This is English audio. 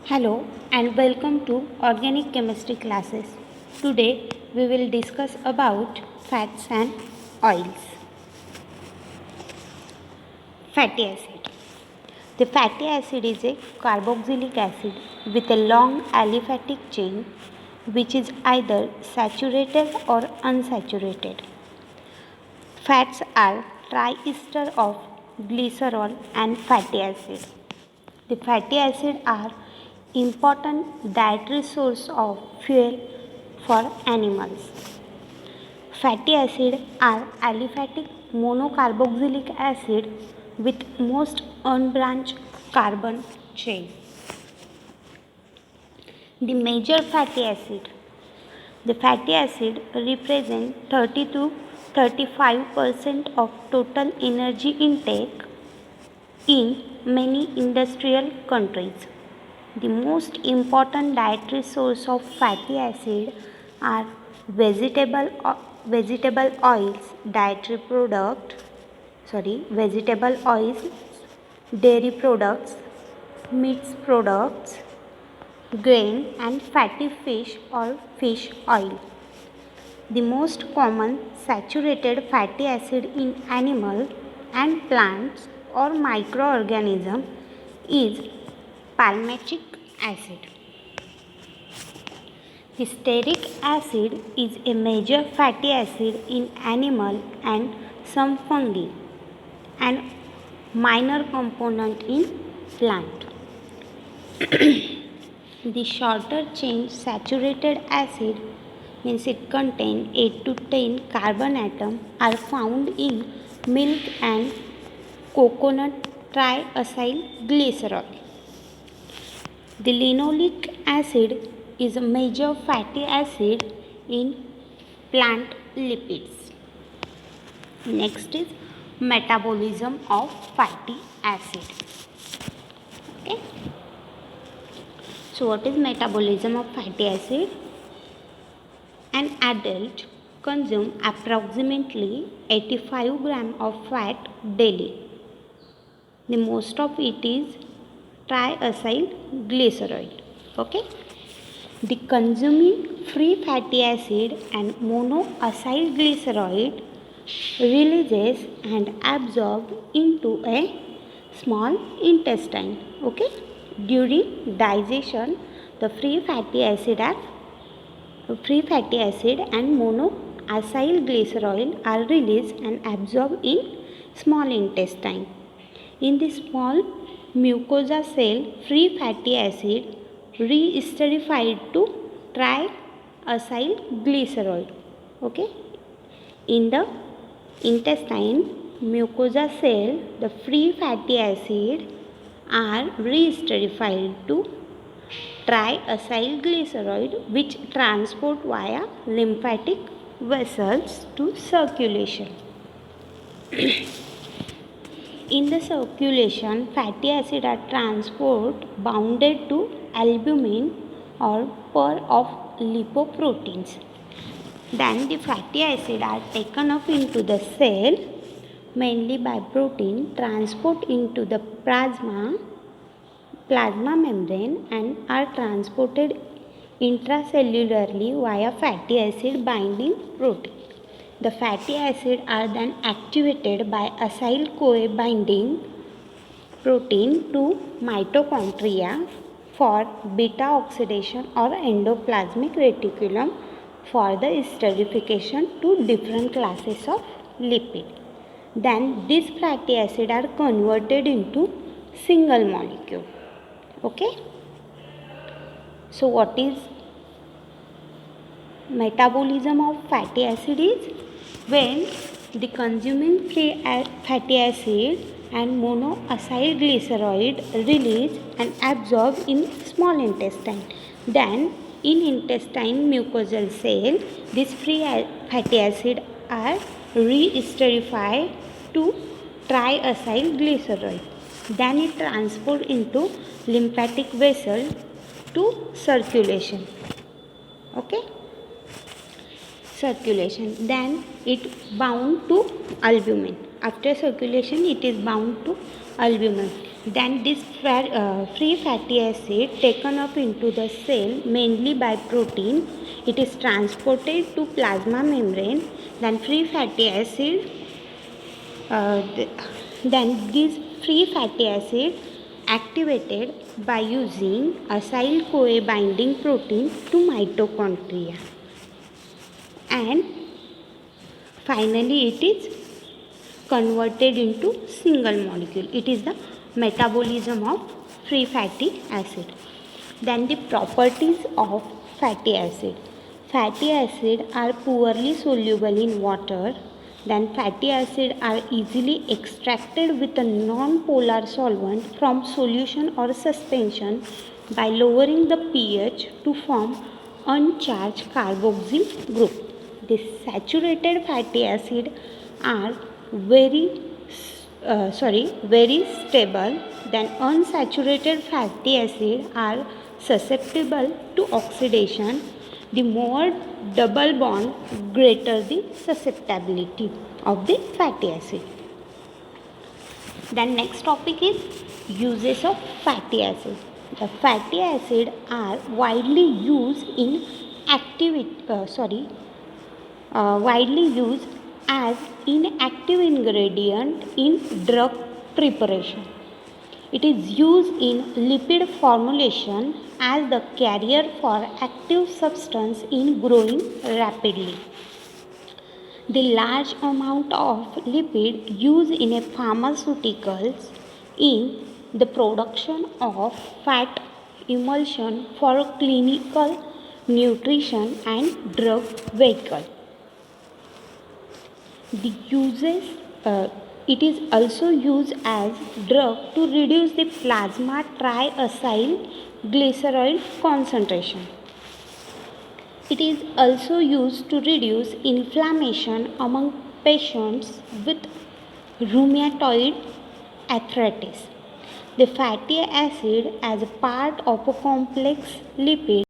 Hello and welcome to organic chemistry classes. Today we will discuss about fats and oils. Fatty acid. The fatty acid is a carboxylic acid with a long aliphatic chain which is either saturated or unsaturated. Fats are triester of glycerol and fatty acid. The fatty acids are important dietary source of fuel for animals. Fatty acids are aliphatic monocarboxylic acid with most unbranched carbon chain. The major fatty acid. The fatty acid represent 30 to 35% of total energy intake in many industrial countries. The most important dietary source of fatty acid are vegetable oils, vegetable oils, dairy products, meats products, grain and fatty fish or fish oil. The most common saturated fatty acid in animal and plants or microorganism is palmitic acid. The stearic acid is a major fatty acid in animal and some fungi and minor component in plant. The shorter chain saturated acid means it contains 8 to 10 carbon atoms are found in milk and coconut triacyl glycerol. The linoleic acid is a major fatty acid in plant lipids. Next is metabolism of fatty acid. Okay. So what is metabolism of fatty acid? An adult consumes approximately 85 grams of fat daily. The most of it is triacyl glycerol. Okay. The consuming free fatty acid and monoacyl glycerol releases and absorbed into a small intestine. Okay. During digestion, the free fatty acid and monoacyl glycerol are released and absorbed in small intestine. In the small mucosa cell, free fatty acid re-esterified to triacyl glycerol. Okay. In the intestine mucosa cell, the free fatty acid are re-esterified to triacyl glycerol which transport via lymphatic vessels to circulation. In the circulation, fatty acid are transport bounded to albumin or pair of lipoproteins. Then the fatty acid are taken up into the cell mainly by protein, transport into the plasma membrane and are transported intracellularly via fatty acid binding protein. The fatty acids are then activated by acyl-CoA binding protein to mitochondria for beta oxidation or endoplasmic reticulum for the esterification to different classes of lipid. Then these fatty acids are converted into single molecule. Okay. So what is metabolism of fatty acid is when the consuming free fatty acid and monoacyl glycerol released and absorbed in small intestine. Then in intestine mucosal cell, these free fatty acid are re-esterified to triacyl glycerol. Then it transport into lymphatic vessel to circulation. Okay. Circulation. Then it bound to albumin. After circulation, it is bound to albumin. Then this free fatty acid taken up into the cell mainly by protein. It is transported to plasma membrane. Then free fatty acid. Then this free fatty acid activated by using acyl CoA binding protein to mitochondria, and finally it is converted into single molecule. It is the metabolism of free fatty acid. Then the properties of fatty acid. Fatty acid are poorly soluble in water. Then fatty acid are easily extracted with a non-polar solvent from solution or suspension by lowering the pH to form uncharged carboxyl group. The saturated fatty acid are very stable. Then unsaturated fatty acid are susceptible to oxidation. The more double bond, greater the susceptibility of the fatty acid. Then next topic is uses of fatty acid. The fatty acid are widely used in widely used as inactive ingredient in drug preparation. It is used in lipid formulation as the carrier for active substance in growing rapidly. The large amount of lipid used in a pharmaceuticals in the production of fat emulsion for clinical nutrition and drug vehicle. The uses it is also used as drug to reduce the plasma triacylglycerol concentration. It is also used to reduce inflammation among patients with rheumatoid arthritis. The fatty acid as a part of a complex lipid